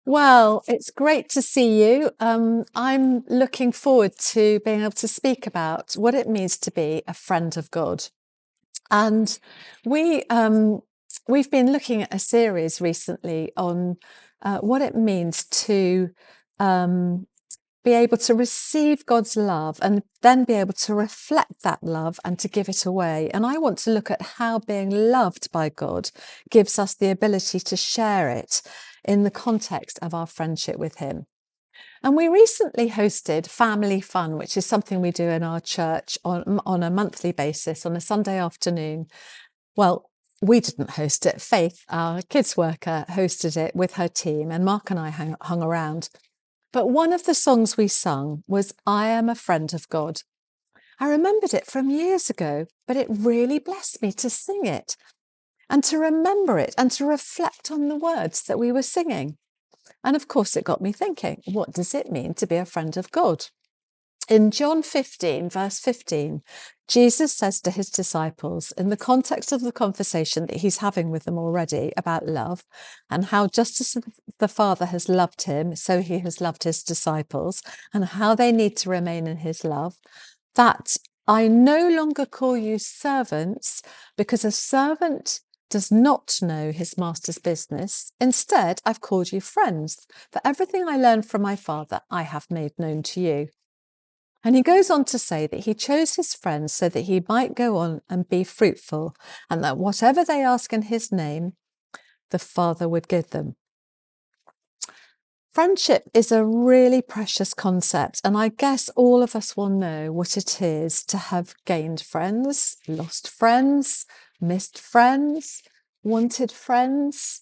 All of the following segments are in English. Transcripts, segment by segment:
Well, it's great to see you. I'm looking forward to being able to speak about what it means to be a friend of God. And we we've been looking at a series recently on what it means to um, be able to receive God's love and then be able to reflect that love and to give it away. And I want to look at how being loved by God gives us the ability to share it in the context of our friendship with Him. And we recently hosted Family Fun, which is something we do in our church on a monthly basis on a Sunday afternoon. Well, we didn't host it. Faith, our kids worker, hosted it with her team, and Mark and I hung around. But one of the songs we sung was I Am a Friend of God. I remembered it from years ago, but it really blessed me to sing it and to remember it and to reflect on the words that we were singing. And of course, it got me thinking, what does it mean to be a friend of God? In John 15, verse 15, Jesus says to his disciples, in the context of the conversation that he's having with them already about love and how just as the Father has loved him, so he has loved his disciples, and how they need to remain in his love, that I no longer call you servants, because a servant does not know his master's business. Instead, I've called you friends, for everything I learned from my Father, I have made known to you. And he goes on to say that he chose his friends so that he might go on and be fruitful, and that whatever they ask in his name, the Father would give them. Friendship is a really precious concept, and I guess all of us will know what it is to have gained friends, lost friends, missed friends, wanted friends,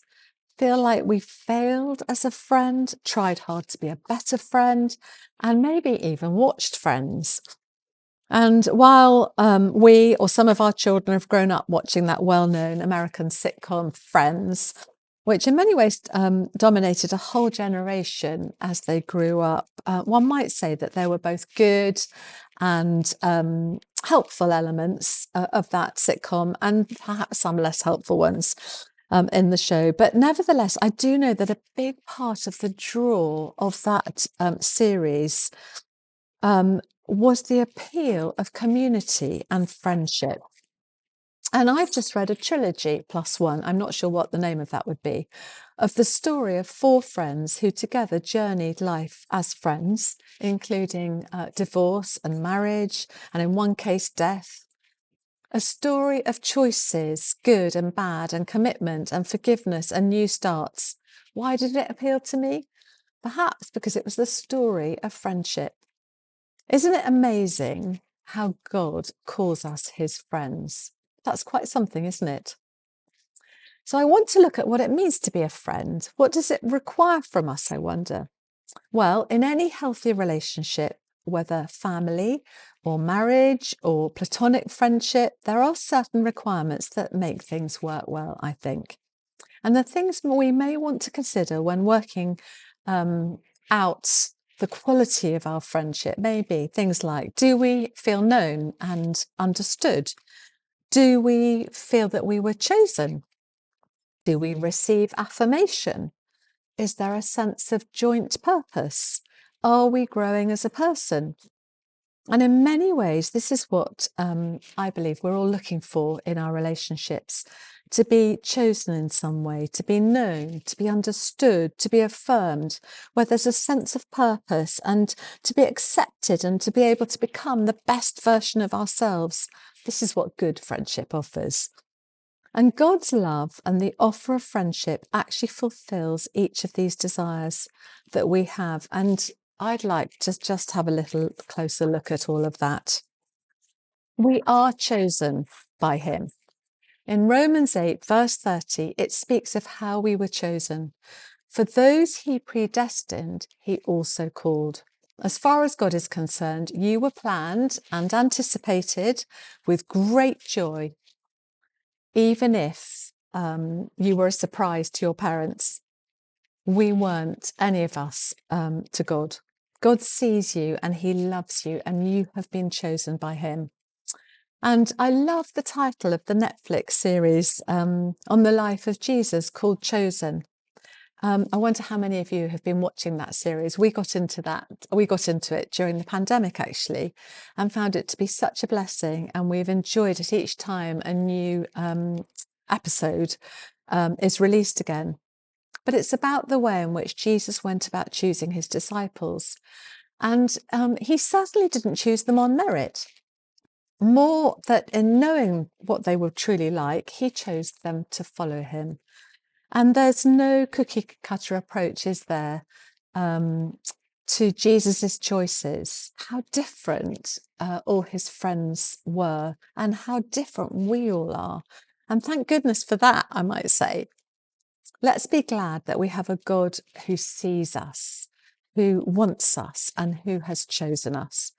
feel like we failed as a friend, tried hard to be a better friend, and maybe even watched Friends. And while we or some of our children have grown up watching that well-known American sitcom Friends, which in many ways dominated a whole generation as they grew up, one might say that there were both good and helpful elements of that sitcom and perhaps some less helpful ones in the show. But nevertheless, I do know that a big part of the draw of that series was the appeal of community and friendship. And I've just read a trilogy plus one, I'm not sure what the name of that would be, of the story of four friends who together journeyed life as friends, including divorce and marriage, and in one case, death. A story of choices, good and bad, and commitment and forgiveness and new starts. Why did it appeal to me? Perhaps because it was the story of friendship. Isn't it amazing how God calls us his friends? That's quite something, isn't it? So I want to look at what it means to be a friend. What does it require from us, I wonder? Well, in any healthy relationship, whether family or marriage or platonic friendship, there are certain requirements that make things work well, I think. And the things we may want to consider when working out the quality of our friendship may be things like, do we feel known and understood? Do we feel that we were chosen? Do we receive affirmation? Is there a sense of joint purpose? Are we growing as a person? And in many ways, this is what I believe we're all looking for in our relationships, to be chosen in some way, to be known, to be understood, to be affirmed, where there's a sense of purpose, and to be accepted and to be able to become the best version of ourselves. This is what good friendship offers. And God's love and the offer of friendship actually fulfills each of these desires that we have. And I'd like to just have a little closer look at all of that. We are chosen by him. In Romans 8, verse 30, it speaks of how we were chosen. For those he predestined, he also called. As far as God is concerned, you were planned and anticipated with great joy, even if you were a surprise to your parents. We weren't, any of us, to God. God sees you and he loves you, and you have been chosen by him. And I love the title of the Netflix series on the life of Jesus called Chosen. I wonder how many of you have been watching that series. We got into it during the pandemic, actually, and found it to be such a blessing. And we've enjoyed it each time a new episode is released again. But it's about the way in which Jesus went about choosing his disciples. And he certainly didn't choose them on merit. More that in knowing what they were truly like, he chose them to follow him. And there's no cookie cutter approach, is there, to Jesus's choices? How different all his friends were, and how different we all are. And thank goodness for that, I might say. Let's be glad that we have a God who sees us, who wants us, and who has chosen us.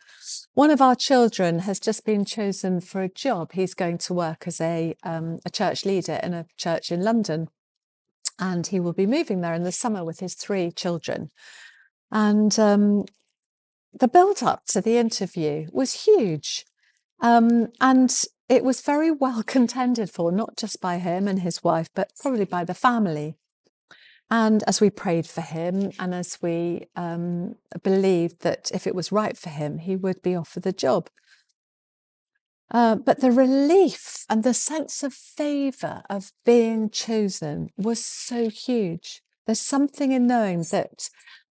One of our children has just been chosen for a job. He's going to work as a church leader in a church in London. And he will be moving there in the summer with his 3 children. And the build-up to the interview was huge. And it was very well contended for, not just by him and his wife, but probably by the family. And as we prayed for him, and as we believed that if it was right for him, he would be offered the job. But the relief and the sense of favour of being chosen was so huge. There's something in knowing that,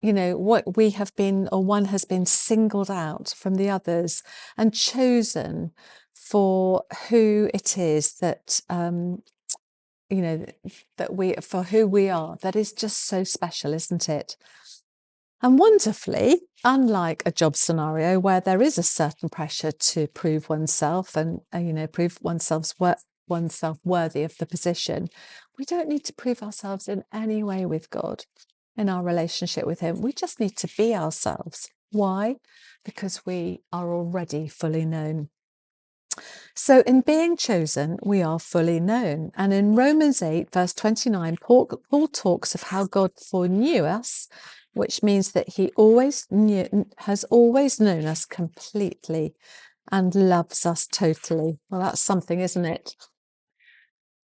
what we have been, or one has been singled out from the others and chosen for who it is that, for who we are. That is just so special, isn't it? And wonderfully, unlike a job scenario where there is a certain pressure to prove oneself and, prove oneself worthy of the position, we don't need to prove ourselves in any way with God in our relationship with him. We just need to be ourselves. Why? Because we are already fully known. So in being chosen, we are fully known. And in Romans 8, verse 29, Paul talks of how God foreknew us, which means that he has always known us completely and loves us totally. Well, that's something, isn't it?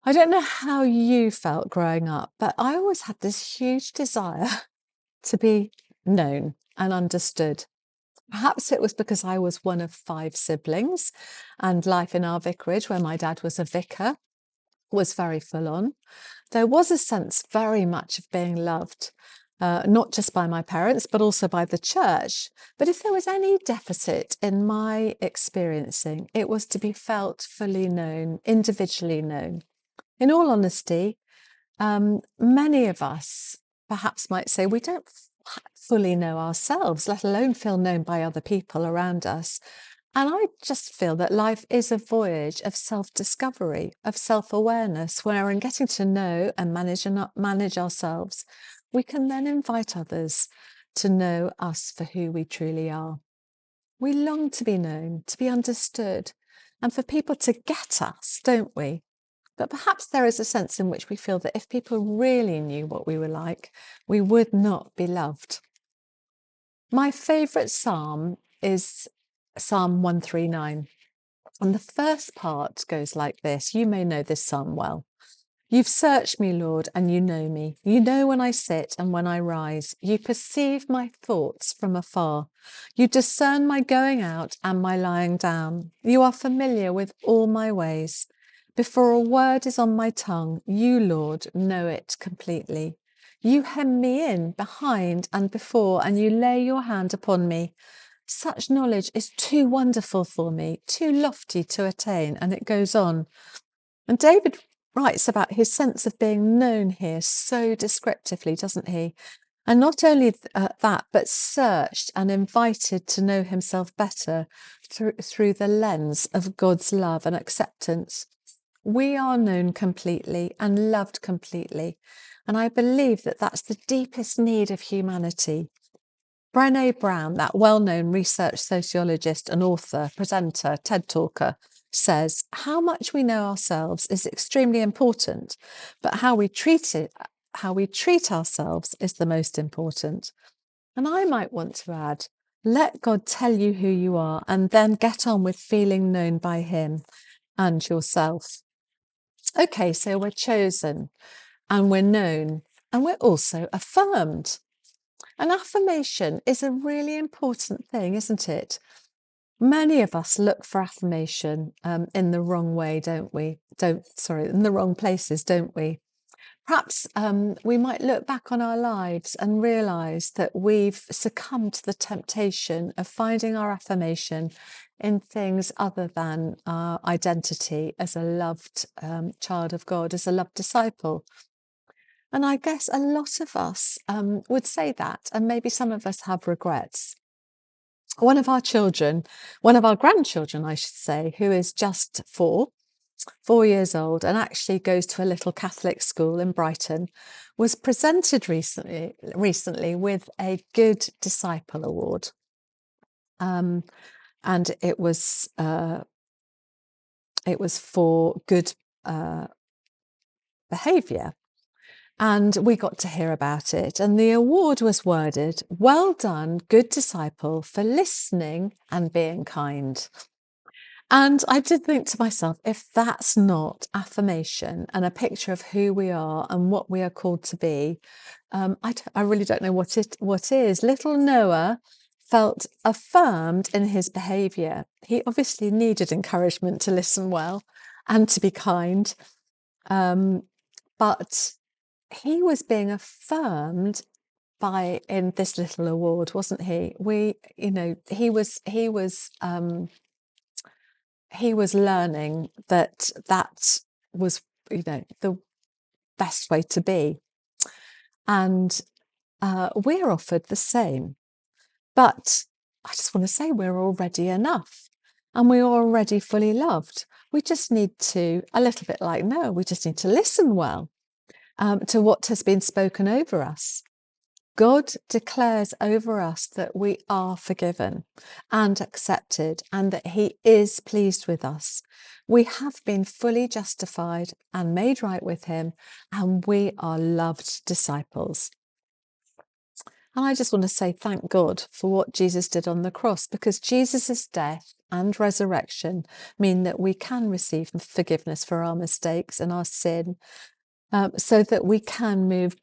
I don't know how you felt growing up, but I always had this huge desire to be known and understood. Perhaps it was because I was one of 5 siblings, and life in our vicarage, where my dad was a vicar, was very full on. There was a sense very much of being loved, not just by my parents, but also by the church. But if there was any deficit in my experiencing, it was to be felt fully known, individually known. In all honesty, many of us perhaps might say we don't fully know ourselves, let alone feel known by other people around us. And I just feel that life is a voyage of self-discovery, of self-awareness, where in getting to know and manage ourselves, we can then invite others to know us for who we truly are. We long to be known, to be understood, and for people to get us, don't we? But perhaps there is a sense in which we feel that if people really knew what we were like, we would not be loved. My favourite psalm is Psalm 139. And the first part goes like this. You may know this psalm well. You've searched me, Lord, and you know me. You know when I sit and when I rise. You perceive my thoughts from afar. You discern my going out and my lying down. You are familiar with all my ways. Before a word is on my tongue, you, Lord, know it completely. You hem me in behind and before, and you lay your hand upon me. Such knowledge is too wonderful for me, too lofty to attain. And it goes on. And David writes about his sense of being known here so descriptively, doesn't he? And not only that, but searched and invited to know himself better through the lens of God's love and acceptance. We are known completely and loved completely. And I believe that that's the deepest need of humanity. Brené Brown, that well-known research sociologist and author, presenter, TED talker, says how much we know ourselves is extremely important, but how we treat ourselves is the most important. And I might want to add, let God tell you who you are and then get on with feeling known by him and yourself. Okay, so we're chosen and we're known. and we're also affirmed. An affirmation is a really important thing, isn't it? Many of us look for affirmation in the wrong way, don't we? In the wrong places, don't we? Perhaps we might look back on our lives and realise that we've succumbed to the temptation of finding our affirmation in things other than our identity as a loved child of God, as a loved disciple. And I guess a lot of us would say that, and maybe some of us have regrets. One of our grandchildren, I should say, who is just 4 years old, and actually goes to a little Catholic school in Brighton, was presented recently with a Good Disciple Award. And it was for good behaviour. And we got to hear about it. And the award was worded, "Well done, good disciple, for listening and being kind." And I did think to myself, if that's not affirmation and a picture of who we are and what we are called to be, I really don't know what is. Little Noah felt affirmed in his behaviour. He obviously needed encouragement to listen well and to be kind. But he was being affirmed in this little award, wasn't he? He was learning that was, the best way to be. And we're offered the same. But I just want to say we're already enough and we're already fully loved. We just need to, a little bit like Noah, we just need to listen well to what has been spoken over us. God declares over us that we are forgiven and accepted and that he is pleased with us. We have been fully justified and made right with him, and we are loved disciples. And I just want to say thank God for what Jesus did on the cross, because Jesus' death and resurrection mean that we can receive forgiveness for our mistakes and our sin, so that we can move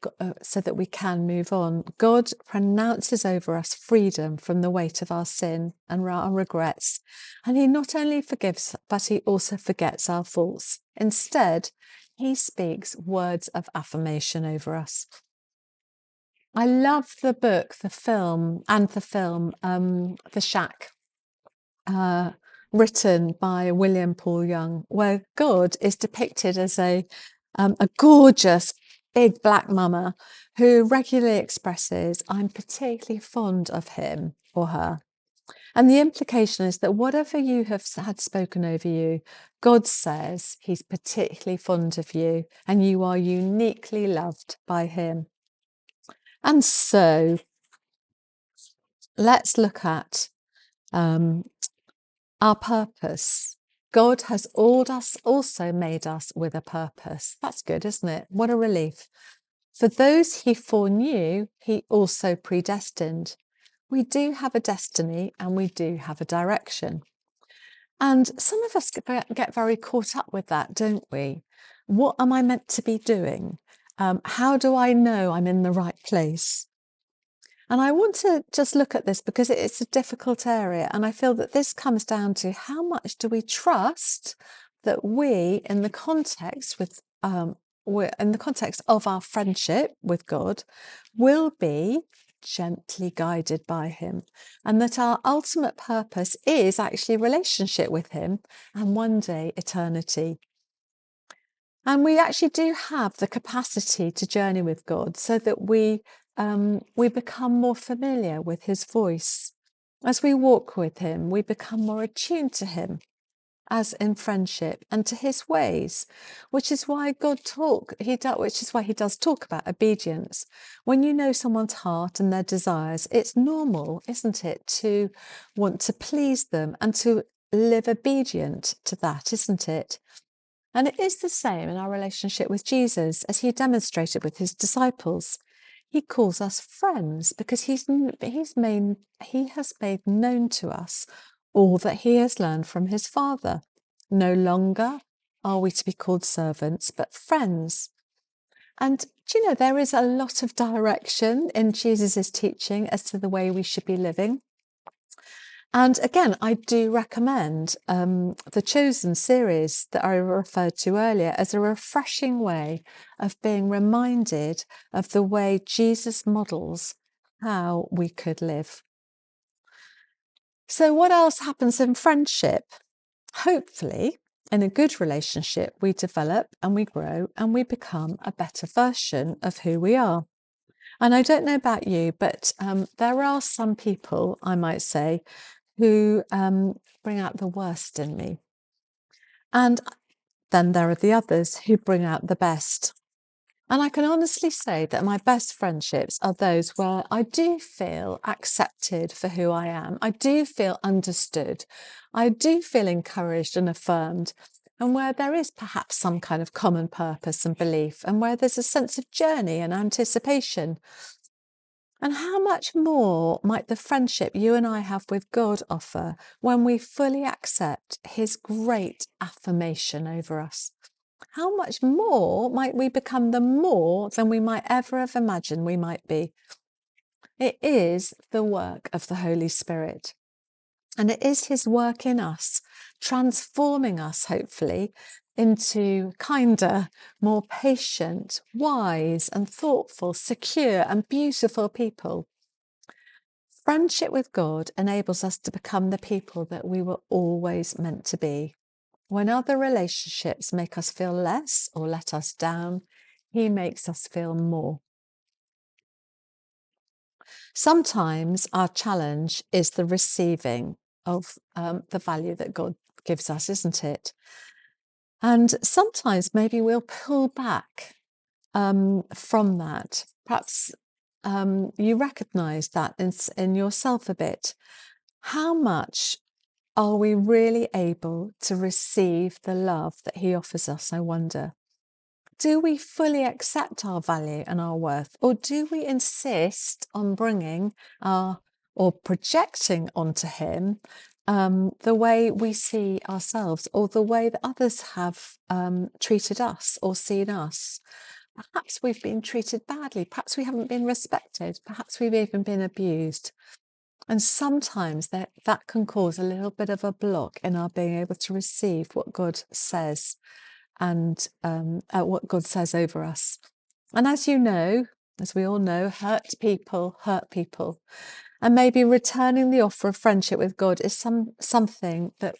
on. God pronounces over us freedom from the weight of our sin and our regrets. And he not only forgives, but he also forgets our faults. Instead, he speaks words of affirmation over us. I love the book, the film, The Shack, written by William Paul Young, where God is depicted as a gorgeous big black mama who regularly expresses, "I'm particularly fond of him or her." And the implication is that whatever you have had spoken over you, God says he's particularly fond of you and you are uniquely loved by him. And so let's look at our purpose. God has also made us with a purpose. That's good, isn't it? What a relief. For those he foreknew, he also predestined. We do have a destiny and we do have a direction. And some of us get very caught up with that, don't we? What am I meant to be doing? How do I know I'm in the right place? And I want to just look at this because it's a difficult area. And I feel that this comes down to how much do we trust that we, in the context of our friendship with God, will be gently guided by him, and that our ultimate purpose is actually relationship with him and one day eternity. And we actually do have the capacity to journey with God so that we become more familiar with his voice. As we walk with him, we become more attuned to him as in friendship and to his ways, which is why he does talk about obedience. When you know someone's heart and their desires, it's normal, isn't it, to want to please them and to live obedient to that, isn't it? And it is the same in our relationship with Jesus, as he demonstrated with his disciples. He calls us friends because he has made known to us all that he has learned from his Father. No longer are we to be called servants, but friends. And do you know, there is a lot of direction in Jesus' teaching as to the way we should be living. And again, I do recommend the Chosen series that I referred to earlier as a refreshing way of being reminded of the way Jesus models how we could live. So, what else happens in friendship? Hopefully, in a good relationship, we develop and we grow and we become a better version of who we are. And I don't know about you, but there are some people, I might say, who bring out the worst in me. And then there are the others who bring out the best. And I can honestly say that my best friendships are those where I do feel accepted for who I am. I do feel understood. I do feel encouraged and affirmed. And where there is perhaps some kind of common purpose and belief, and where there's a sense of journey and anticipation. And how much more might the friendship you and I have with God offer when we fully accept His great affirmation over us? How much more might we become the more than we might ever have imagined we might be? It is the work of the Holy Spirit. And it is His work in us, transforming us, hopefully, into kinder, more patient, wise and thoughtful, secure and beautiful people. Friendship with God enables us to become the people that we were always meant to be. When other relationships make us feel less or let us down, He makes us feel more. Sometimes our challenge is the receiving of the value that God gives us, isn't it? And sometimes maybe we'll pull back from that. Perhaps you recognise that in yourself a bit. How much are we really able to receive the love that He offers us, I wonder? Do we fully accept our value and our worth, or do we insist on bringing or projecting onto Him the way we see ourselves or the way that others have treated us or seen us? Perhaps we've been treated badly, perhaps we haven't been respected, perhaps we've even been abused. And sometimes that can cause a little bit of a block in our being able to receive what God says and what God says over us. And as you know, as we all know, hurt people hurt people. And maybe returning the offer of friendship with God is something that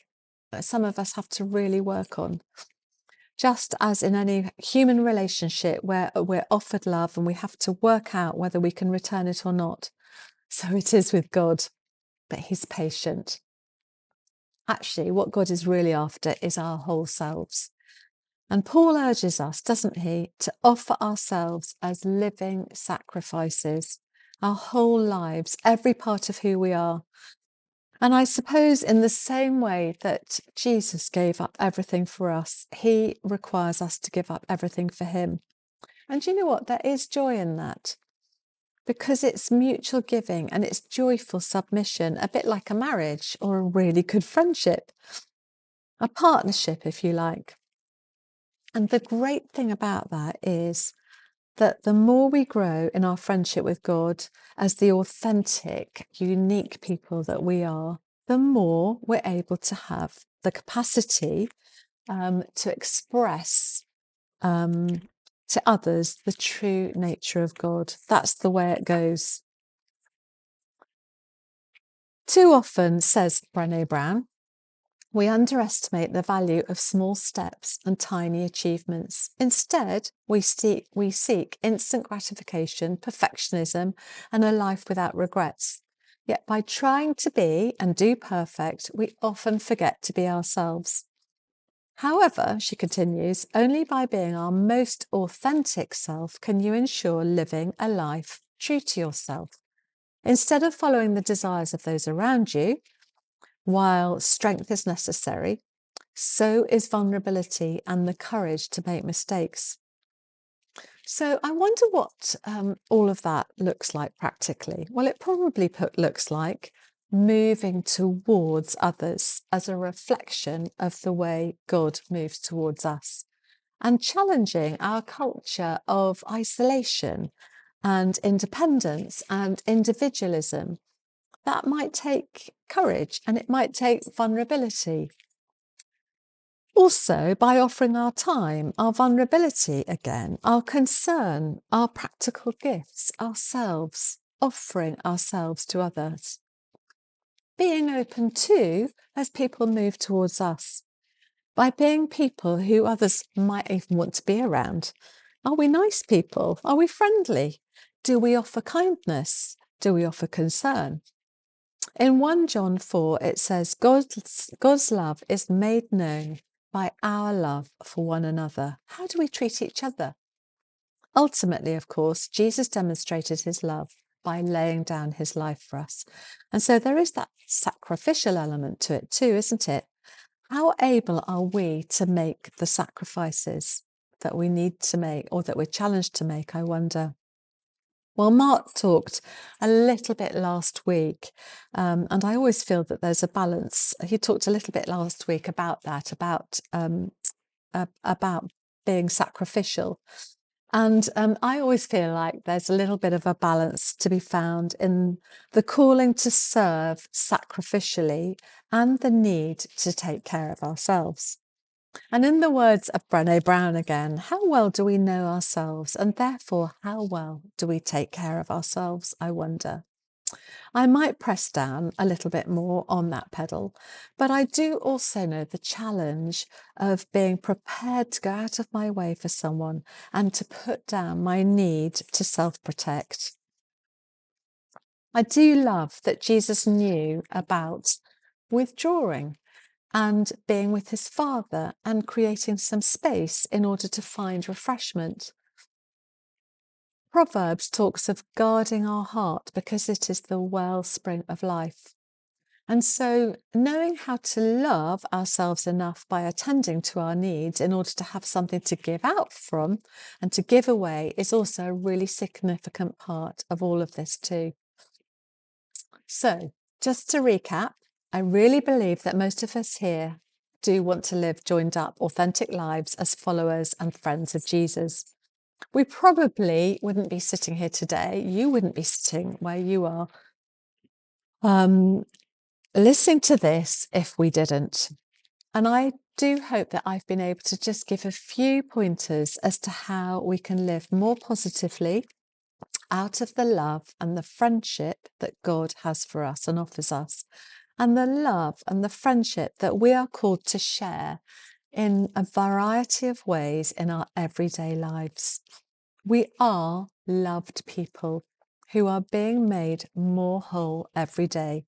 some of us have to really work on. Just as in any human relationship where we're offered love and we have to work out whether we can return it or not, so it is with God, but He's patient. Actually, what God is really after is our whole selves. And Paul urges us, doesn't he, to offer ourselves as living sacrifices, our whole lives, every part of who we are. And I suppose in the same way that Jesus gave up everything for us, He requires us to give up everything for Him. And you know what? There is joy in that, because it's mutual giving and it's joyful submission, a bit like a marriage or a really good friendship, a partnership, if you like. And the great thing about that is that the more we grow in our friendship with God as the authentic, unique people that we are, the more we're able to have the capacity to express to others the true nature of God. That's the way it goes. Too often, says Brené Brown, we underestimate the value of small steps and tiny achievements. Instead, we seek instant gratification, perfectionism, and a life without regrets. Yet by trying to be and do perfect, we often forget to be ourselves. However, she continues, only by being our most authentic self can you ensure living a life true to yourself. Instead of following the desires of those around you, while strength is necessary, so is vulnerability and the courage to make mistakes. So I wonder what all of that looks like practically. Well, it probably looks like moving towards others as a reflection of the way God moves towards us. and challenging our culture of isolation and independence and individualism. That might take courage and it might take vulnerability. Also, by offering our time, our vulnerability again, our concern, our practical gifts, ourselves, offering ourselves to others. Being open too as people move towards us, by being people who others might even want to be around. Are we nice people? Are we friendly? Do we offer kindness? Do we offer concern? In 1 John 4, it says, God's love is made known by our love for one another. How do we treat each other? Ultimately, of course, Jesus demonstrated his love by laying down his life for us. And so there is that sacrificial element to it too, isn't it? How able are we to make the sacrifices that we need to make or that we're challenged to make, I wonder? Well, Mark talked a little bit last week, and I always feel that there's a balance. He talked a little bit last week about that, about being sacrificial. And I always feel like there's a little bit of a balance to be found in the calling to serve sacrificially and the need to take care of ourselves. And in the words of Brené Brown again, how well do we know ourselves? And therefore, how well do we take care of ourselves, I wonder? I might press down a little bit more on that pedal, but I do also know the challenge of being prepared to go out of my way for someone and to put down my need to self-protect. I do love that Jesus knew about withdrawing and being with his Father and creating some space in order to find refreshment. Proverbs talks of guarding our heart because it is the wellspring of life. And so knowing how to love ourselves enough by attending to our needs in order to have something to give out from and to give away is also a really significant part of all of this too. So just to recap, I really believe that most of us here do want to live joined up, authentic lives as followers and friends of Jesus. We probably wouldn't be sitting here today. You wouldn't be sitting where you are listening to this if we didn't. And I do hope that I've been able to just give a few pointers as to how we can live more positively out of the love and the friendship that God has for us and offers us, and the love and the friendship that we are called to share in a variety of ways in our everyday lives. We are loved people who are being made more whole every day.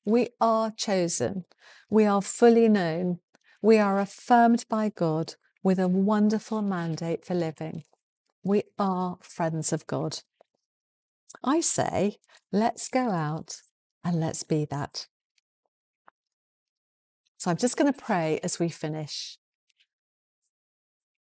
We are chosen. We are fully known. We are affirmed by God with a wonderful mandate for living. We are friends of God. I say, let's go out and let's be that. So I'm just going to pray as we finish.